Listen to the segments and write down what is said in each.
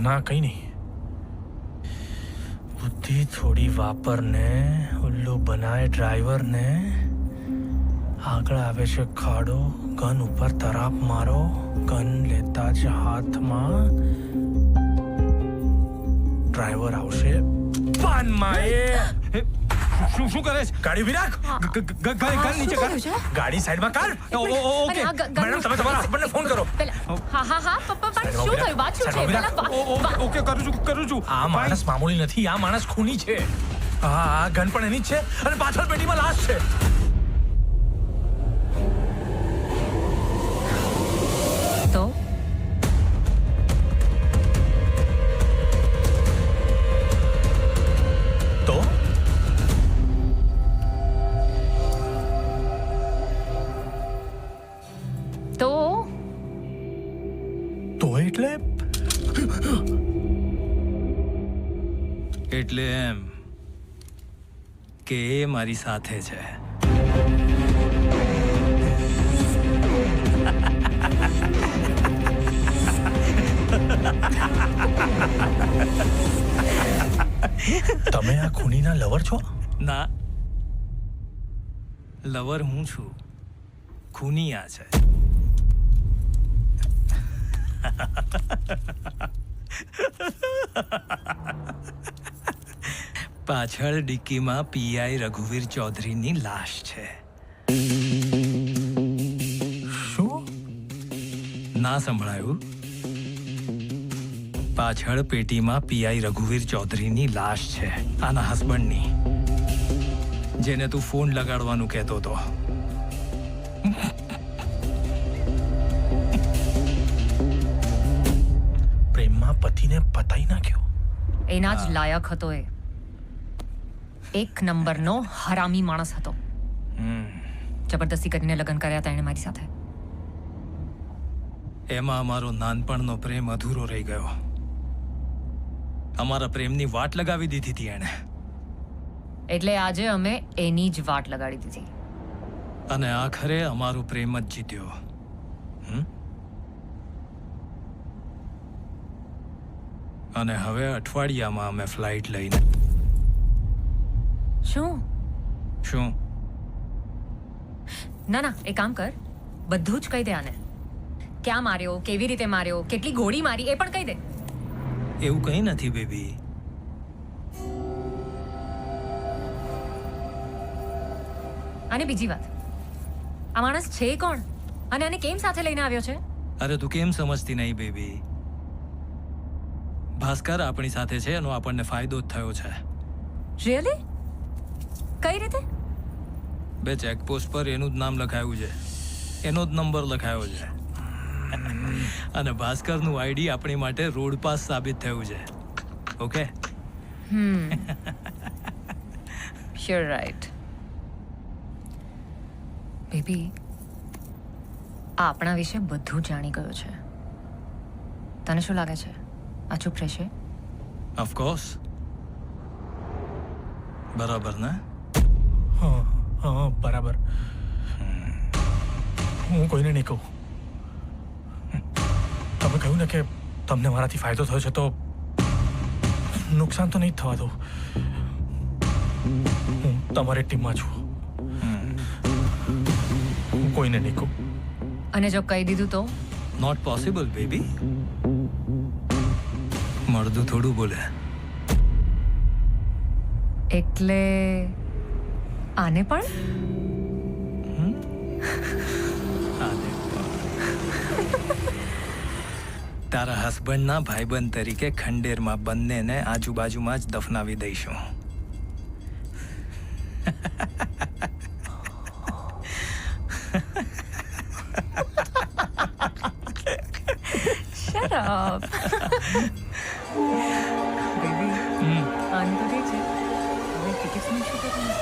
ના કઈ નહીં. બુદ્ધિ થોડી વાપરને, ઉલ્લુ બનાય ડ્રાઈવરને. આગળ આવે છે ખાડો, ગન ઉપર તરાપ મારો. ગન લેતા જ હાથમાં ડ્રાઈવર આવશે પાનમાં. શું કરે છે? ગાડી ઉભી રાખ. ગન નીચે કર. ગાડી સાઈડમાં કર. ઓકે મેડમ તમે તમારા હસબન્ડને ફોન કરો. હા પપ્પા પણ શું થયું? વાત શું છે? ઓકે કરું છું. આ માણસ મામૂલી નથી, આ માણસ ખૂની છે. આ ગન પણ એની જ છે અને પાછળ પેટીમાં લાશ છે. તો એટલે એમ કે એ મારી સાથે છે. તમે આ ખૂનીના લવર છો? ના, લવર હું છું, ખૂની આ છે. પાછળ ડિક્કીમાં પીઆઈ રઘુવીર ચૌધરીની લાશ છે. શું? ના સંભળાયું? પાછળ પેટીમાં પીઆઈ રઘુવીર ચૌધરીની લાશ છે, આના હસબન્ડની, જેને તું ફોન લગાડવાનું કહેતો હતો. પ્રેમમાં પતિને પતાઈ નાખ્યો. એના જ લાયક હતો એ. એક નંબરનો હરામી માણસ હતો. જબરદસ્તી કરીને લગ્ન કર્યા હતા એને મારી સાથે. એમાં અમારો નાનપણનો પ્રેમ અધૂરો રહી ગયો. અમારા પ્રેમની વાટ લગાવી દીધી હતી એણે. એટલે આજે અમે એની જ વાટ લગાડી દીધી. અને આખરે અમારો પ્રેમ જ જીત્યો. અને હવે અઠવાડિયામાં અમે ફ્લાઇટ લઈને. શું? ના એ કામ કર, બધું જ કહી દે આને. ક્યાં માર્યો, કેવી રીતે માર્યો, કેટલી ગોળી મારી એ પણ કહી દે. એવું કંઈ નથી બેબી. અને બીજી વાત, આ માણસ છે કોણ અને આને કેમ સાથે લઈને આવ્યો છે? અરે તું કેમ સમજતી નહીં બેબી? ભાસ્કર આપણી સાથે છે એનો આપણને ફાયદો જ થયો છે. રિયલી? કઈ રીતે? બે ચેકપોસ્ટ પર એનું જ નામ લખાયું છે, એનો જ નંબર લખાયો છે. અને ભાસ્કરનું આઈડી આપણી માટે રોડ પાસ સાબિત થયું છે. ઓકે? Sure right. બેબી, આ આપણા વિશે બધું જાણી ગયો છે. તને શું લાગે છે આ ચૂપ રહેશે? ઓફકોર્સ. બરાબર ને? હા બરાબર. હું કોઈને નહીં કહું. તમે કહ્યું ને કે તમને મારાથી ફાયદો થયો છે, તો નુકસાન તો નહીં જ થવા દઉં. હું તમારી ટીમમાં છું. હું કોઈને નહીં કહું. અને જો કહી દીધું તો? Not possible baby. મળદું થોડું બોલે. એટલે આને પણ? તારા હસબન્ડના ભાઈબંધ તરીકે ખંડેરમાં બંનેને આજુબાજુમાં જ દફનાવી દઈશું. Shut up. Baby, આને તો ઠીક છે. હવે ટિકિટ્સનું શું કરવાનું?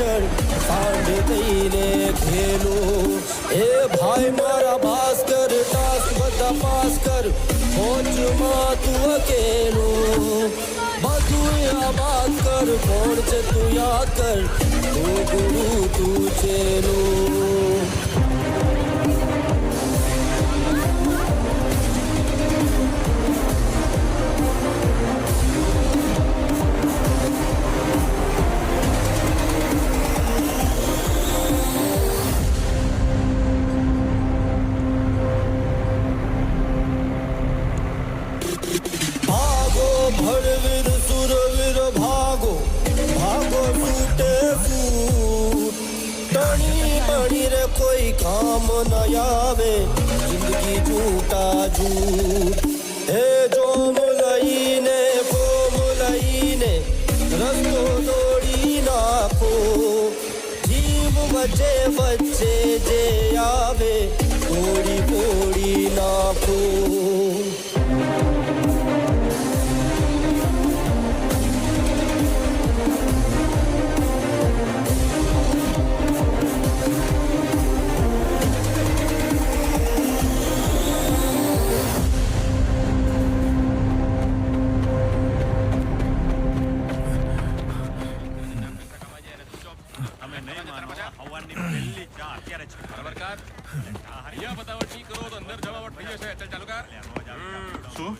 પાછળ સાંઢ થઈને ખેલો. એ ભાઈ મારા ભાસ્કર ટાસ્ક બધા પાસ કર, મોજમાં તું અકેલો. બધું આબાદ કર, કોણ છે તું યાદ કર, તું ગુરુ તું ચેલો. ભાગો ભળવીર સુરવીર ભાગો, ભાગો છૂટે છૂટ. ટણી મળી રે કોઈ કામ ન આવે, જિંદગી જૂટા જૂટ. હે જોમ લઈને ફોમ લઈને રસ્તો દોડી નાખો. જીવ વચ્ચે વચ્ચે જે આવે તોડી ફોડી નાખો. શું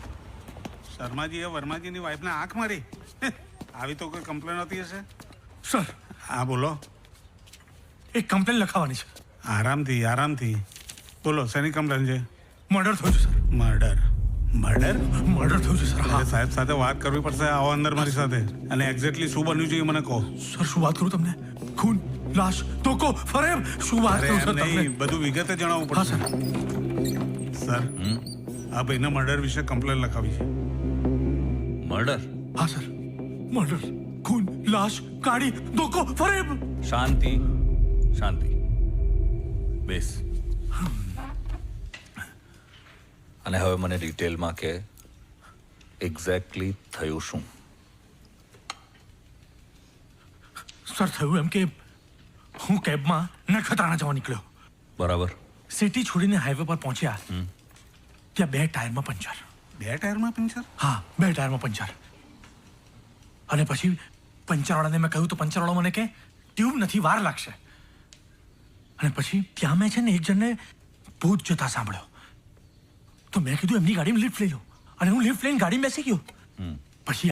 શર્માજીએ વર્માજીની વાઈફને આંખ મારી? આવી તો કોઈ કમ્પ્લેન હોતી હશે. સર હા બોલો. એક કમ્પ્લેન લખાવવાની છે. આરામથી આરામથી બોલો. શેની કમ્પ્લેન છે? મર્ડર થયું છે સર. મર્ડર? મર્ડર મર્ડર થયું છે સર. હા સાહેબ સાથે વાત કરવી પડશે. આવો અંદર મારી સાથે. અને એક્ઝેક્ટલી શું બન્યું છે એ મને કહો. સર શું વાત કરું તમને? ખૂન, લાશ, ધોકો, ફરેબ, શું વાત અરે કરું એમ સર તમને? નહીં, બધું વિગતે જણાવવું હા પડશે. સર આ ભાઈના મર્ડર વિશે કમ્પ્લેન લખાવી છે. મર્ડર? હા સર, મર્ડર, ખૂન, લાશ, ગાડી, ધોકો, ફરેબ. શાંતિ શાંતિ, બેસ. અને હવે મને ડિટેલમાં કે એક્ઝેક્ટલી થયું શું? સર થયું એમ કે હું કેબમાં નખત્રાણા જવા નીકળ્યો. બરાબર. સિટી છોડીને હાઈવે પર પહોંચ્યા ત્યાં 2 ટાયરમાં પંચર. 2 ટાયરમાં પંચર? હા 2 ટાયરમાં પંચર. અને પછી પંચરવાળાને મેં કહ્યું તો પંચરવાળો મને કે ટ્યુબ નથી, વાર લાગશે. અને પછી ત્યાં મેં છે ને એક જણને ભૂત જતા સાંભળ્યો. તો મેં કીધું એમની ગાડીમાં લિફ્ટ લઈ લો. અને હું લિફ્ટ લઈને ગાડીમાં બેસી ગયો. પછી